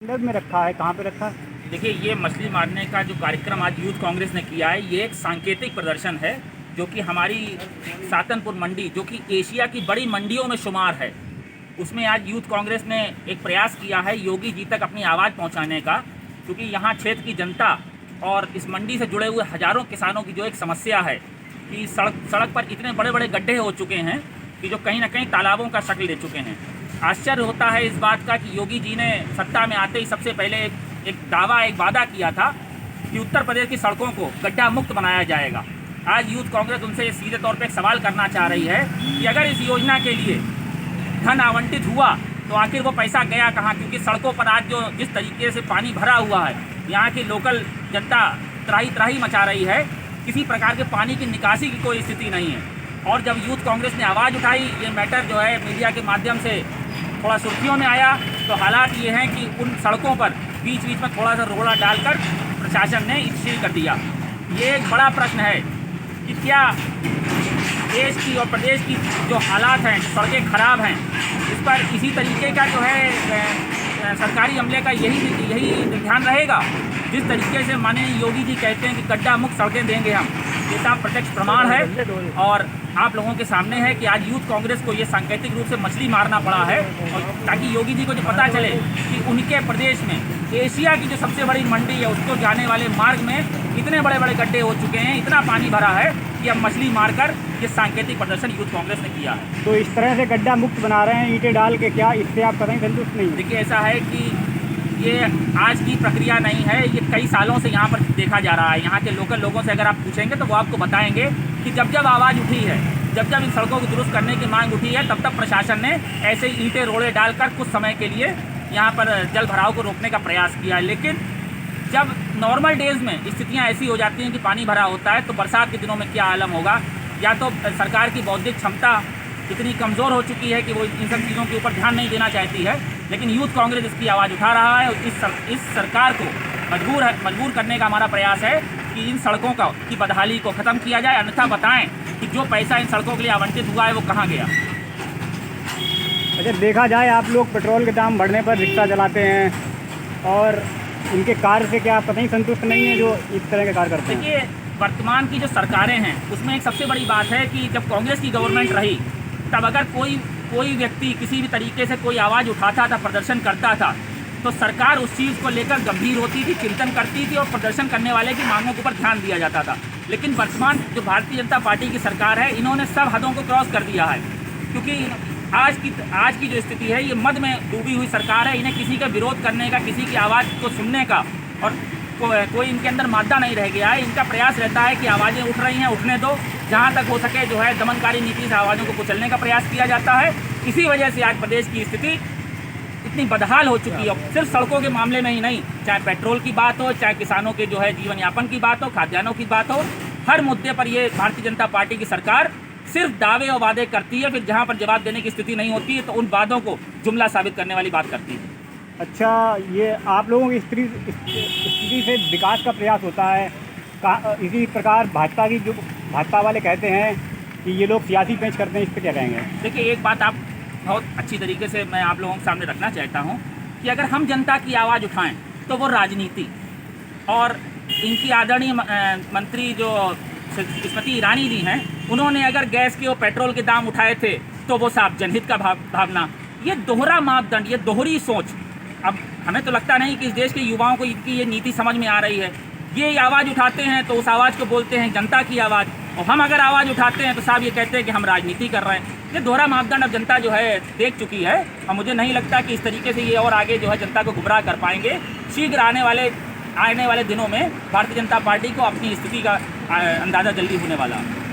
संदर्भ में रखा है, कहाँ पे रखा है? देखिए, ये मछली मारने का जो कार्यक्रम आज यूथ कांग्रेस ने किया है, ये एक सांकेतिक प्रदर्शन है जो कि हमारी सातनपुर मंडी, जो कि एशिया की बड़ी मंडियों में शुमार है, उसमें आज यूथ कांग्रेस ने एक प्रयास किया है योगी जी तक अपनी आवाज़ पहुंचाने का। क्योंकि यहाँ क्षेत्र की जनता और इस मंडी से जुड़े हुए हज़ारों किसानों की जो एक समस्या है कि सड़क पर इतने बड़े बड़े गड्ढे हो चुके हैं कि जो कहीं ना कहीं तालाबों का शक्ल ले चुके हैं। आश्चर्य होता है इस बात का कि योगी जी ने सत्ता में आते ही सबसे पहले एक वादा किया था कि उत्तर प्रदेश की सड़कों को गड्ढा मुक्त बनाया जाएगा। आज यूथ कांग्रेस उनसे सीधे तौर पे एक सवाल करना चाह रही है कि अगर इस योजना के लिए धन आवंटित हुआ तो आखिर वो पैसा गया कहाँ? क्योंकि सड़कों पर आज जो जिस तरीके से पानी भरा हुआ है, यहाँ की लोकल जनता त्राही मचा रही है, किसी प्रकार के पानी की निकासी की कोई स्थिति नहीं है। और जब यूथ कांग्रेस ने आवाज़ उठाई, ये मैटर जो है मीडिया के माध्यम से थोड़ा सुर्खियों में आया, तो हालात ये हैं कि उन सड़कों पर बीच बीच में थोड़ा सा रोड़ा डालकर प्रशासन ने सील कर दिया। ये एक बड़ा प्रश्न है कि क्या देश की और प्रदेश की जो हालात हैं, सड़कें खराब हैं, इस पर इसी तरीके का जो है सरकारी अमले का यही ध्यान रहेगा। जिस तरीके से माननीय योगी जी कहते हैं कि गड्ढा मुक्त सड़कें देंगे हम, ये साफ प्रत्यक्ष प्रमाण है और आप लोगों के सामने है कि आज यूथ कांग्रेस को ये सांकेतिक रूप से मछली मारना पड़ा है, और ताकि योगी जी को जो पता चले कि उनके प्रदेश में एशिया की जो सबसे बड़ी मंडी है उसको जाने वाले मार्ग में इतने बड़े बड़े गड्ढे हो चुके हैं, इतना पानी भरा है कि अब मछली मारकर ये सांकेतिक प्रदर्शन यूथ कांग्रेस ने किया है। तो इस तरह से गड्ढा मुक्त बना रहे हैं ईंटें डाल के, क्या इससे आप कहीं संतुष्ट नहीं? देखिए, ऐसा है कि ये आज की प्रक्रिया नहीं है, ये कई सालों से यहाँ पर देखा जा रहा है। यहाँ के लोकल लोगों से अगर आप पूछेंगे तो वो आपको बताएंगे कि जब जब आवाज़ उठी है, जब जब इन सड़कों को दुरुस्त करने की मांग उठी है, तब तब प्रशासन ने ऐसे ही ईंटें रोड़े डालकर कुछ समय के लिए यहाँ पर जल भराव को रोकने का प्रयास किया है। लेकिन जब नॉर्मल डेज़ में स्थितियाँ ऐसी हो जाती हैं कि पानी भरा होता है, तो बरसात के दिनों में क्या आलम होगा? या तो सरकार की बौद्धिक क्षमता इतनी कमज़ोर हो चुकी है कि वो इन सब चीज़ों के ऊपर ध्यान नहीं देना चाहती है, लेकिन यूथ कांग्रेस इसकी आवाज़ उठा रहा है। और इस सरकार को मजबूर करने का हमारा प्रयास है कि इन सड़कों की बदहाली को ख़त्म किया जाए, अन्यथा बताएं कि जो पैसा इन सड़कों के लिए आवंटित हुआ है वो कहाँ गया। अच्छा, देखा जाए आप लोग पेट्रोल के दाम बढ़ने पर रिक्शा चलाते हैं और इनके कार्य से क्या आप कहीं संतुष्ट नहीं है जो इस तरह के कार्य करते हैं? देखिए, वर्तमान की जो सरकारें हैं उसमें एक सबसे बड़ी बात है कि जब कांग्रेस की गवर्नमेंट रही तब अगर कोई व्यक्ति किसी भी तरीके से कोई आवाज़ उठाता था, प्रदर्शन करता था, तो सरकार उस चीज़ को लेकर गंभीर होती थी, चिंतन करती थी और प्रदर्शन करने वाले की मांगों के ऊपर ध्यान दिया जाता था। लेकिन वर्तमान जो भारतीय जनता पार्टी की सरकार है, इन्होंने सब हदों को क्रॉस कर दिया है। क्योंकि आज की जो स्थिति है, ये मद में डूबी हुई सरकार है। इन्हें किसी का विरोध करने का, किसी की आवाज़ को सुनने का और कोई इनके अंदर मादा नहीं रह गया है। इनका प्रयास रहता है कि आवाज़ें उठ रही हैं, उठने दो, जहाँ तक हो सके जो है दमनकारी नीति से आवाज़ों को कुचलने का प्रयास किया जाता है। इसी वजह से आज प्रदेश की स्थिति इतनी बदहाल हो चुकी है। सिर्फ सड़कों के मामले में ही नहीं, चाहे पेट्रोल की बात हो, चाहे किसानों के जो है जीवन यापन की बात हो, खाद्यान्नों की बात हो, हर मुद्दे पर ये भारतीय जनता पार्टी की सरकार सिर्फ दावे और वादे करती है, फिर जहाँ पर जवाब देने की स्थिति नहीं होती है तो उन वादों को जुमला साबित करने वाली बात करती है। अच्छा, ये आप लोगों की स्थिति से विकास का प्रयास होता है। इसी प्रकार भाजपा वाले कहते हैं कि ये लोग सियासी पेंच करते हैं, इस पर क्या कहेंगे? देखिए, एक बात आप बहुत अच्छी तरीके से मैं आप लोगों के सामने रखना चाहता हूँ कि अगर हम जनता की आवाज़ उठाएं तो वो राजनीति, और इनकी आदरणीय मंत्री जो स्मृति ईरानी जी हैं, उन्होंने अगर गैस के और पेट्रोल के दाम उठाए थे तो वो साफ जनहित का भावना। ये दोहरा मापदंड, ये दोहरी सोच, अब हमें तो लगता नहीं कि इस देश के युवाओं को इनकी ये नीति समझ में आ रही है। ये आवाज़ उठाते हैं तो उस आवाज़ को बोलते हैं जनता की आवाज़, और हम अगर आवाज़ उठाते हैं तो साहब ये कहते हैं कि हम राजनीति कर रहे हैं। ये दोहरा मापदंड अब जनता जो है देख चुकी है, और मुझे नहीं लगता कि इस तरीके से ये और आगे जो है जनता को गुमराह कर पाएंगे। शीघ्र आने वाले दिनों में भारतीय जनता पार्टी को अपनी स्थिति का अंदाज़ा जल्दी होने वाला है।